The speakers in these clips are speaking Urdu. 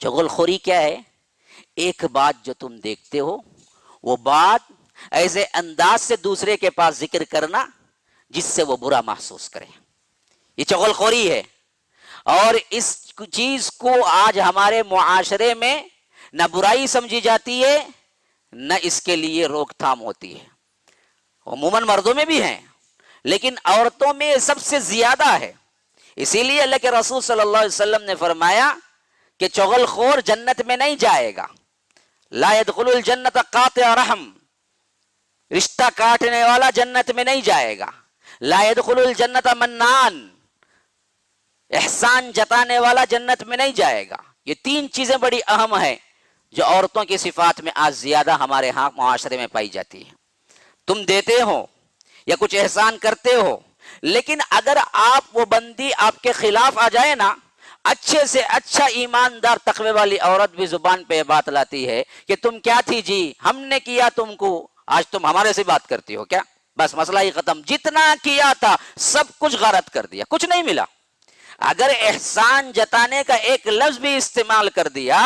چغل خوری کیا ہے؟ ایک بات جو تم دیکھتے ہو وہ بات ایسے انداز سے دوسرے کے پاس ذکر کرنا جس سے وہ برا محسوس کرے، یہ چغل خوری ہے۔ اور اس چیز کو آج ہمارے معاشرے میں نہ برائی سمجھی جاتی ہے، نہ اس کے لیے روک تھام ہوتی ہے۔ عموماً مردوں میں بھی ہیں لیکن عورتوں میں سب سے زیادہ ہے۔ اسی لیے اللہ کے رسول صلی اللہ علیہ وسلم نے فرمایا کہ چغل خور جنت میں نہیں جائے گا، لا يدخل الجنت قاطع رحم، رشتہ کاٹنے والا جنت میں نہیں جائے گا، لا يدخل الجنت منان، احسان جتانے والا جنت میں نہیں جائے گا۔ یہ تین چیزیں بڑی اہم ہیں جو عورتوں کی صفات میں آج زیادہ ہمارے ہاں معاشرے میں پائی جاتی ہے۔ تم دیتے ہو یا کچھ احسان کرتے ہو، لیکن اگر آپ وہ بندی آپ کے خلاف آ جائے نا، اچھے سے اچھا ایماندار تقوی والی عورت بھی زبان پہ بات لاتی ہے کہ تم کیا تھی جی، ہم نے کیا تم کو، آج تم ہمارے سے بات کرتی ہو کیا؟ بس مسئلہ ہی ختم، جتنا کیا تھا سب کچھ غارت کر دیا، کچھ نہیں ملا۔ اگر احسان جتانے کا ایک لفظ بھی استعمال کر دیا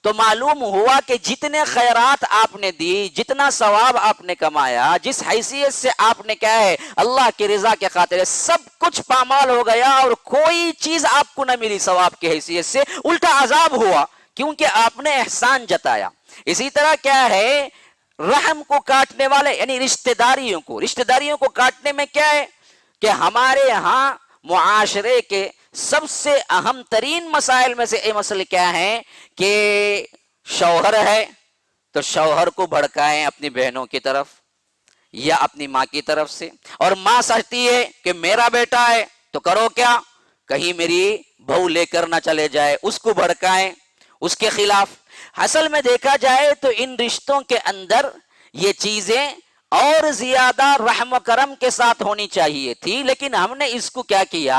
تو معلوم ہوا کہ جتنے خیرات آپ نے دی، جتنا ثواب آپ نے کمایا، جس حیثیت سے آپ نے کیا ہے اللہ کی رضا کے خاطر سب کچھ پامال ہو گیا اور کوئی چیز آپ کو نہ ملی ثواب کی حیثیت سے، الٹا عذاب ہوا کیونکہ آپ نے احسان جتایا۔ اسی طرح کیا ہے، رحم کو کاٹنے والے یعنی رشتہ داریوں کو کاٹنے میں کیا ہے کہ ہمارے یہاں معاشرے کے سب سے اہم ترین مسائل میں سے یہ مسئلہ کیا ہے کہ شوہر ہے تو شوہر کو بھڑکائیں اپنی بہنوں کی طرف یا اپنی ماں کی طرف سے، اور ماں سمجھتی ہے کہ میرا بیٹا ہے تو کرو کیا، کہیں میری بہو لے کر نہ چلے جائے، اس کو بھڑکائیں اس کے خلاف۔ اصل میں دیکھا جائے تو ان رشتوں کے اندر یہ چیزیں اور زیادہ رحم و کرم کے ساتھ ہونی چاہیے تھی، لیکن ہم نے اس کو کیا کیا،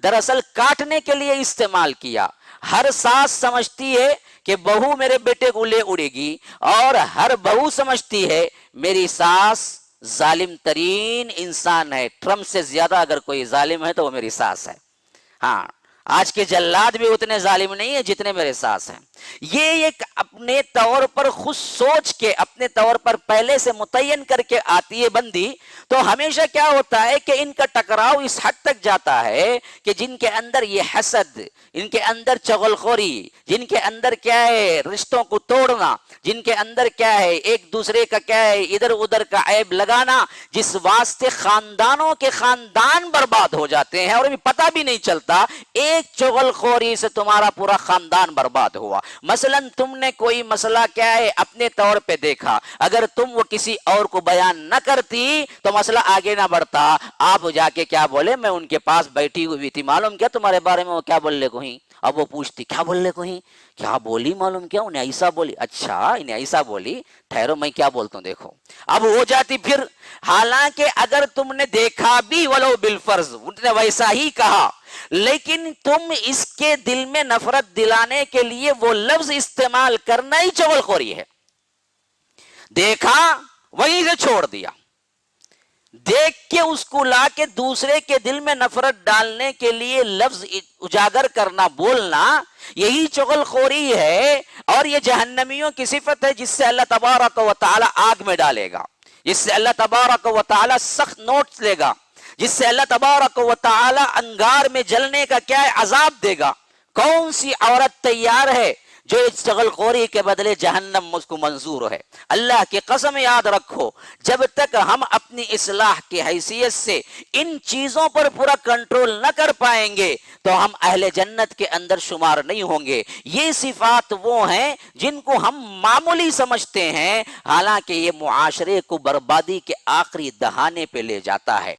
دراصل کاٹنے کے لیے استعمال کیا۔ ہر ساس سمجھتی ہے کہ بہو میرے بیٹے کو لے اڑے گی، اور ہر بہو سمجھتی ہے میری ساس ظالم ترین انسان ہے، ٹرمپ سے زیادہ اگر کوئی ظالم ہے تو وہ میری ساس ہے۔ ہاں، آج کے جلاد بھی اتنے ظالم نہیں ہیں جتنے میرے ساس ہیں۔ یہ ایک اپنے طور پر خود سوچ کے، اپنے طور پر پہلے سے متعین کر کے آتی ہے بندی، تو ہمیشہ کیا ہوتا ہے کہ ان کا ٹکراؤ اس حد تک جاتا ہے کہ جن کے اندر یہ حسد، ان کے اندر چغل خوری، جن کے اندر کیا ہے رشتوں کو توڑنا، جن کے اندر کیا ہے ایک دوسرے کا کیا ہے ادھر ادھر کا عیب لگانا، جس واسطے خاندانوں کے خاندان برباد ہو جاتے ہیں اور ابھی پتہ بھی نہیں چلتا، ایک چغل خوری سے تمہارا پورا خاندان برباد ہوا۔ مثلا تم نے کوئی مسئلہ کیا ہے اپنے طور پہ دیکھا، اگر تم وہ کسی اور کو بیان نہ کرتی تو مسئلہ آگے نہ بڑھتا۔ آپ جا کے کیا بولے، میں ان کے پاس بیٹھی ہوئی تھی، معلوم کیا تمہارے بارے میں وہ کیا بولنے کو ہی؟ اب وہ پوچھتی کیا بولنے کو ہی، کیا بولی، معلوم کیا انہیں ایسا بولی، اچھا انہیں ایسا بولی، ٹھہرو میں کیا بولتا ہوں دیکھو۔ اب ہو جاتی پھر، حالانکہ اگر تم نے دیکھا بھی ولو بالفرض، انہوں نے ویسا ہی کہا، لیکن تم اس کے دل میں نفرت دلانے کے لیے وہ لفظ استعمال کرنا ہی چغل خوری ہے۔ دیکھا وہیں سے چھوڑ دیا، دیکھ کے اس کو لا کے دوسرے کے دل میں نفرت ڈالنے کے لیے لفظ اجاگر کرنا، بولنا، یہی چغل خوری ہے، اور یہ جہنمیوں کی صفت ہے جس سے اللہ تبارک و تعالی آگ میں ڈالے گا، جس سے اللہ تبارک و تعالی سخت نوٹس لے گا، جس سے اللہ تبارک و تعالی انگار میں جلنے کا کیا ہے عذاب دے گا۔ کون سی عورت تیار ہے جو اس چغل خوری کے بدلے جہنم اس کو منظور ہے؟ اللہ کی قسم یاد رکھو، جب تک ہم اپنی اصلاح کی حیثیت سے ان چیزوں پر پورا کنٹرول نہ کر پائیں گے تو ہم اہل جنت کے اندر شمار نہیں ہوں گے۔ یہ صفات وہ ہیں جن کو ہم معمولی سمجھتے ہیں، حالانکہ یہ معاشرے کو بربادی کے آخری دہانے پہ لے جاتا ہے۔